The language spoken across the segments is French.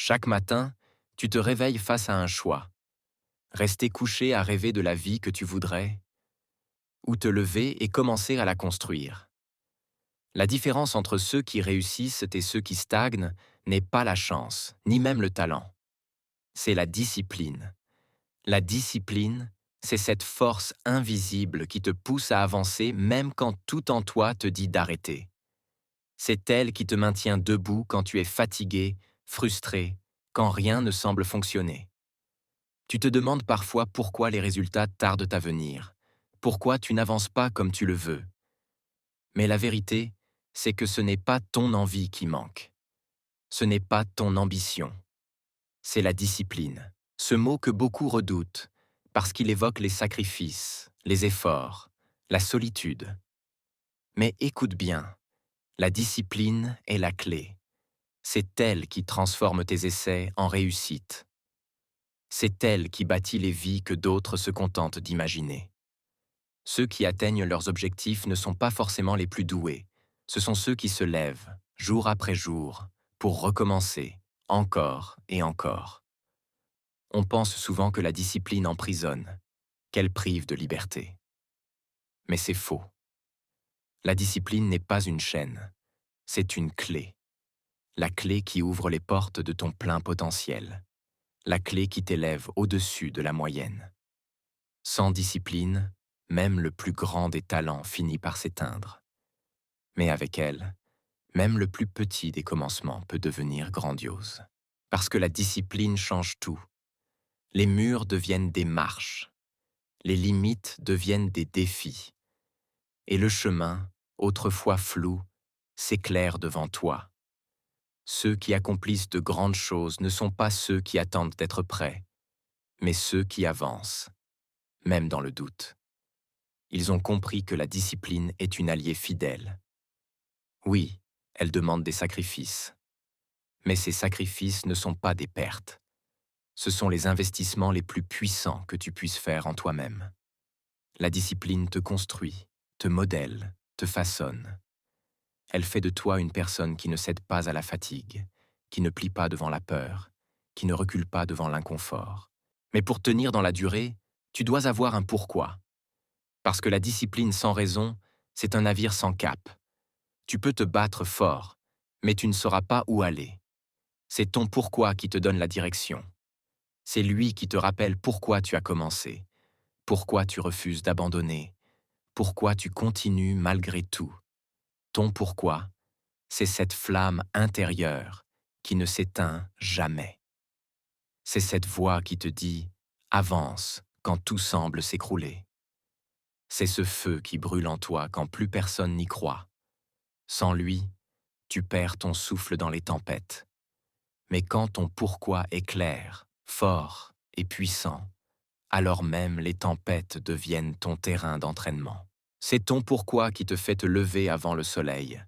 Chaque matin, tu te réveilles face à un choix. Rester couché à rêver de la vie que tu voudrais, ou te lever et commencer à la construire. La différence entre ceux qui réussissent et ceux qui stagnent n'est pas la chance, ni même le talent. C'est la discipline. La discipline, c'est cette force invisible qui te pousse à avancer même quand tout en toi te dit d'arrêter. C'est elle qui te maintient debout quand tu es fatigué, frustré, quand rien ne semble fonctionner. Tu te demandes parfois pourquoi les résultats tardent à venir, pourquoi tu n'avances pas comme tu le veux. Mais la vérité, c'est que ce n'est pas ton envie qui manque. Ce n'est pas ton ambition. C'est la discipline. Ce mot que beaucoup redoutent, parce qu'il évoque les sacrifices, les efforts, la solitude. Mais écoute bien, la discipline est la clé. C'est elle qui transforme tes essais en réussite. C'est elle qui bâtit les vies que d'autres se contentent d'imaginer. Ceux qui atteignent leurs objectifs ne sont pas forcément les plus doués. Ce sont ceux qui se lèvent, jour après jour, pour recommencer, encore et encore. On pense souvent que la discipline emprisonne, qu'elle prive de liberté. Mais c'est faux. La discipline n'est pas une chaîne, c'est une clé. La clé qui ouvre les portes de ton plein potentiel. La clé qui t'élève au-dessus de la moyenne. Sans discipline, même le plus grand des talents finit par s'éteindre. Mais avec elle, même le plus petit des commencements peut devenir grandiose. Parce que la discipline change tout. Les murs deviennent des marches. Les limites deviennent des défis. Et le chemin, autrefois flou, s'éclaire devant toi. Ceux qui accomplissent de grandes choses ne sont pas ceux qui attendent d'être prêts, mais ceux qui avancent, même dans le doute. Ils ont compris que la discipline est une alliée fidèle. Oui, elle demande des sacrifices. Mais ces sacrifices ne sont pas des pertes. Ce sont les investissements les plus puissants que tu puisses faire en toi-même. La discipline te construit, te modèle, te façonne. Elle fait de toi une personne qui ne cède pas à la fatigue, qui ne plie pas devant la peur, qui ne recule pas devant l'inconfort. Mais pour tenir dans la durée, tu dois avoir un pourquoi. Parce que la discipline sans raison, c'est un navire sans cap. Tu peux te battre fort, mais tu ne sauras pas où aller. C'est ton pourquoi qui te donne la direction. C'est lui qui te rappelle pourquoi tu as commencé, pourquoi tu refuses d'abandonner, pourquoi tu continues malgré tout. Ton pourquoi, c'est cette flamme intérieure qui ne s'éteint jamais. C'est cette voix qui te dit « avance » quand tout semble s'écrouler. C'est ce feu qui brûle en toi quand plus personne n'y croit. Sans lui, tu perds ton souffle dans les tempêtes. Mais quand ton pourquoi est clair, fort et puissant, alors même les tempêtes deviennent ton terrain d'entraînement. C'est ton pourquoi qui te fait te lever avant le soleil.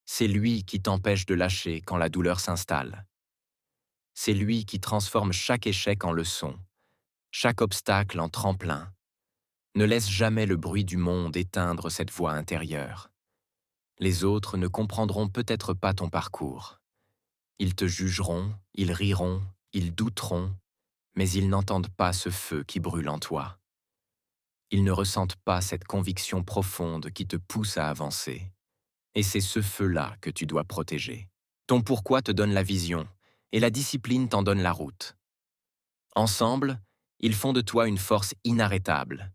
C'est lui qui t'empêche de lâcher quand la douleur s'installe. C'est lui qui transforme chaque échec en leçon, chaque obstacle en tremplin. Ne laisse jamais le bruit du monde éteindre cette voix intérieure. Les autres ne comprendront peut-être pas ton parcours. Ils te jugeront, ils riront, ils douteront, mais ils n'entendent pas ce feu qui brûle en toi. Ils ne ressentent pas cette conviction profonde qui te pousse à avancer. Et c'est ce feu-là que tu dois protéger. Ton pourquoi te donne la vision, et la discipline t'en donne la route. Ensemble, ils font de toi une force inarrêtable,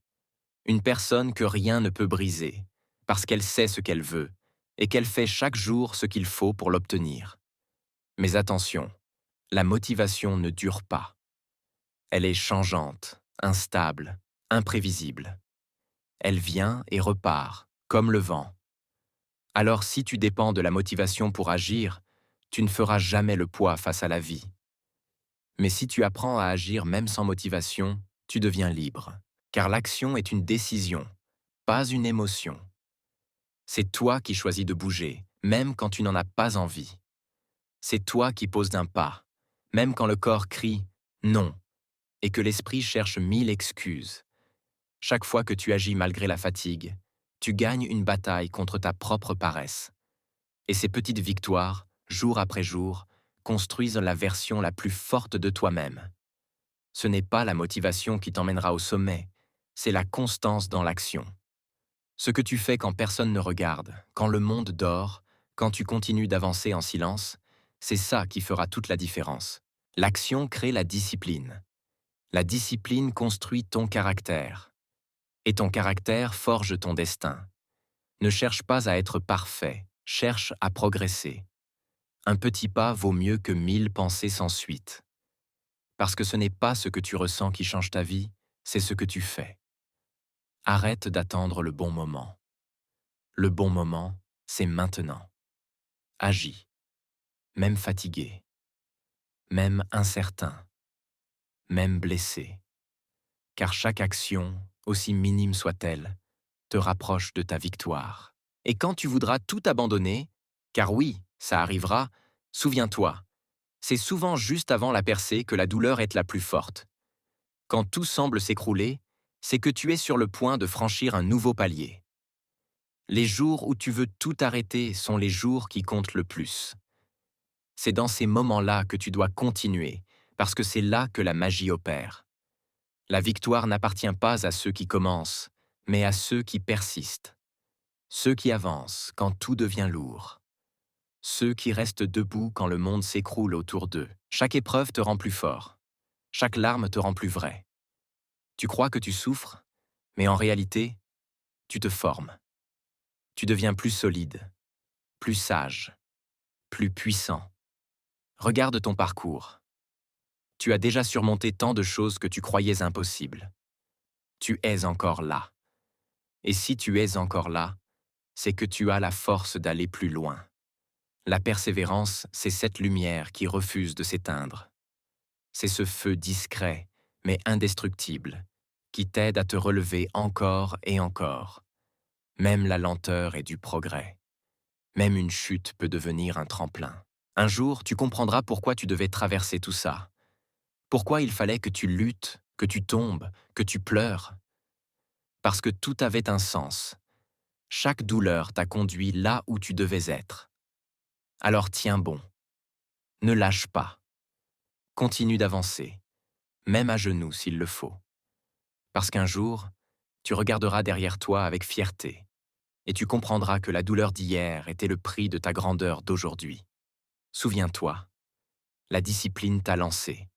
une personne que rien ne peut briser, parce qu'elle sait ce qu'elle veut, et qu'elle fait chaque jour ce qu'il faut pour l'obtenir. Mais attention, la motivation ne dure pas. Elle est changeante, instable, imprévisible. Elle vient et repart, comme le vent. Alors si tu dépends de la motivation pour agir, tu ne feras jamais le poids face à la vie. Mais si tu apprends à agir même sans motivation, tu deviens libre. Car l'action est une décision, pas une émotion. C'est toi qui choisis de bouger, même quand tu n'en as pas envie. C'est toi qui poses d'un pas, même quand le corps crie « non » et que l'esprit cherche 1000 excuses. Chaque fois que tu agis malgré la fatigue, tu gagnes une bataille contre ta propre paresse. Et ces petites victoires, jour après jour, construisent la version la plus forte de toi-même. Ce n'est pas la motivation qui t'emmènera au sommet, c'est la constance dans l'action. Ce que tu fais quand personne ne regarde, quand le monde dort, quand tu continues d'avancer en silence, c'est ça qui fera toute la différence. L'action crée la discipline. La discipline construit ton caractère. Et ton caractère forge ton destin. Ne cherche pas à être parfait, cherche à progresser. Un petit pas vaut mieux que 1000 pensées sans suite. Parce que ce n'est pas ce que tu ressens qui change ta vie, c'est ce que tu fais. Arrête d'attendre le bon moment. Le bon moment, c'est maintenant. Agis, même fatigué, même incertain, même blessé. Car chaque action, aussi minime soit-elle, te rapproche de ta victoire. Et quand tu voudras tout abandonner, car oui, ça arrivera, souviens-toi, c'est souvent juste avant la percée que la douleur est la plus forte. Quand tout semble s'écrouler, c'est que tu es sur le point de franchir un nouveau palier. Les jours où tu veux tout arrêter sont les jours qui comptent le plus. C'est dans ces moments-là que tu dois continuer, parce que c'est là que la magie opère. La victoire n'appartient pas à ceux qui commencent, mais à ceux qui persistent. Ceux qui avancent quand tout devient lourd. Ceux qui restent debout quand le monde s'écroule autour d'eux. Chaque épreuve te rend plus fort. Chaque larme te rend plus vrai. Tu crois que tu souffres, mais en réalité, tu te formes. Tu deviens plus solide, plus sage, plus puissant. Regarde ton parcours. Tu as déjà surmonté tant de choses que tu croyais impossibles. Tu es encore là. Et si tu es encore là, c'est que tu as la force d'aller plus loin. La persévérance, c'est cette lumière qui refuse de s'éteindre. C'est ce feu discret, mais indestructible, qui t'aide à te relever encore et encore. Même la lenteur est du progrès. Même une chute peut devenir un tremplin. Un jour, tu comprendras pourquoi tu devais traverser tout ça. Pourquoi il fallait que tu luttes, que tu tombes, que tu pleures. Parce que tout avait un sens. Chaque douleur t'a conduit là où tu devais être. Alors tiens bon. Ne lâche pas. Continue d'avancer, même à genoux s'il le faut. Parce qu'un jour, tu regarderas derrière toi avec fierté et tu comprendras que la douleur d'hier était le prix de ta grandeur d'aujourd'hui. Souviens-toi, la discipline t'a lancé,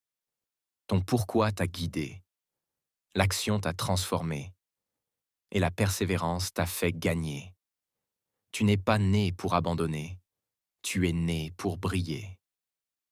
ton pourquoi t'a guidé, l'action t'a transformé et la persévérance t'a fait gagner. Tu n'es pas né pour abandonner, tu es né pour briller.